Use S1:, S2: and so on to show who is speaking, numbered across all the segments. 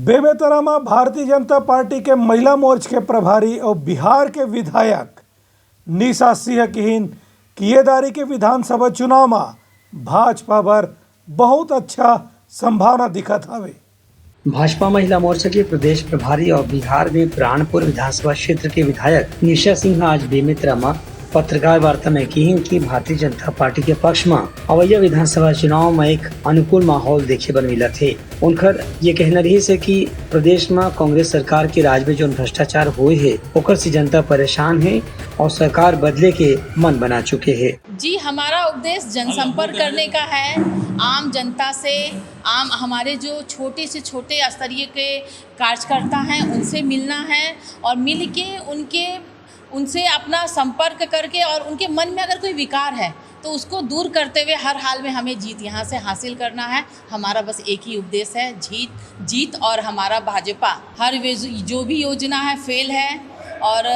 S1: बेमेतरा में भारतीय जनता पार्टी के महिला मोर्चा के प्रभारी और बिहार के विधायक निशा सिंह की किएदारी के विधानसभा चुनाव में भाजपा पर बहुत अच्छा संभावना दिखत हवे।
S2: भाजपा महिला मोर्चा के प्रदेश प्रभारी और बिहार में प्राणपुर विधानसभा क्षेत्र के विधायक निशा सिंह आज बेमेतरा में पत्रकार वार्ता में कही कि भारतीय जनता पार्टी के पक्ष में अवैया विधानसभा चुनाव में एक अनुकूल माहौल देखे बन मिला थे। उनकर ये कहना रही है कि प्रदेश में कांग्रेस सरकार के राज में जो भ्रष्टाचार हुए है ओकर से जनता परेशान है और सरकार बदले के मन बना चुके हैं।
S3: जी, हमारा उद्देश्य जनसंपर्क करने का है, आम जनता से, आम हमारे जो छोटे से छोटे स्तरीय के कार्यकर्ता हैं उनसे मिलना है और मिल के उनसे अपना संपर्क करके और उनके मन में अगर कोई विकार है तो उसको दूर करते हुए हर हाल में हमें जीत यहाँ से हासिल करना है। हमारा बस एक ही उद्देश्य है, जीत और हमारा भाजपा हर जो भी योजना है फेल है। और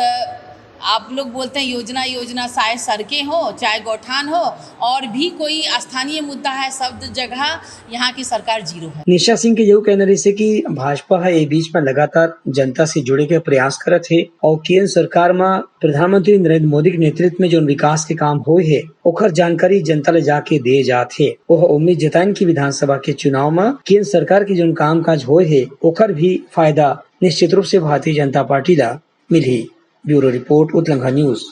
S3: आप लोग बोलते हैं योजना चाहे सड़कें हो चाहे गौठान हो और भी कोई स्थानीय मुद्दा है, सब जगह यहाँ की सरकार जीरो है।
S2: निशा सिंह के यू कहना रही कि भाजपा है ये बीच में लगातार जनता से जुड़े के प्रयास करत है और केंद्र सरकार में प्रधानमंत्री नरेंद्र मोदी के नेतृत्व में जो विकास के काम हुए है ओकर जानकारी जनता ले जाके दे जाते। वह उम्मीद जताइन की विधानसभा के चुनाव में केंद्र सरकार के जो काम काज हुए है ओकर भी फायदा निश्चित रूप से भारतीय जनता पार्टी ला मिली। Bureau report Uttarakhand news.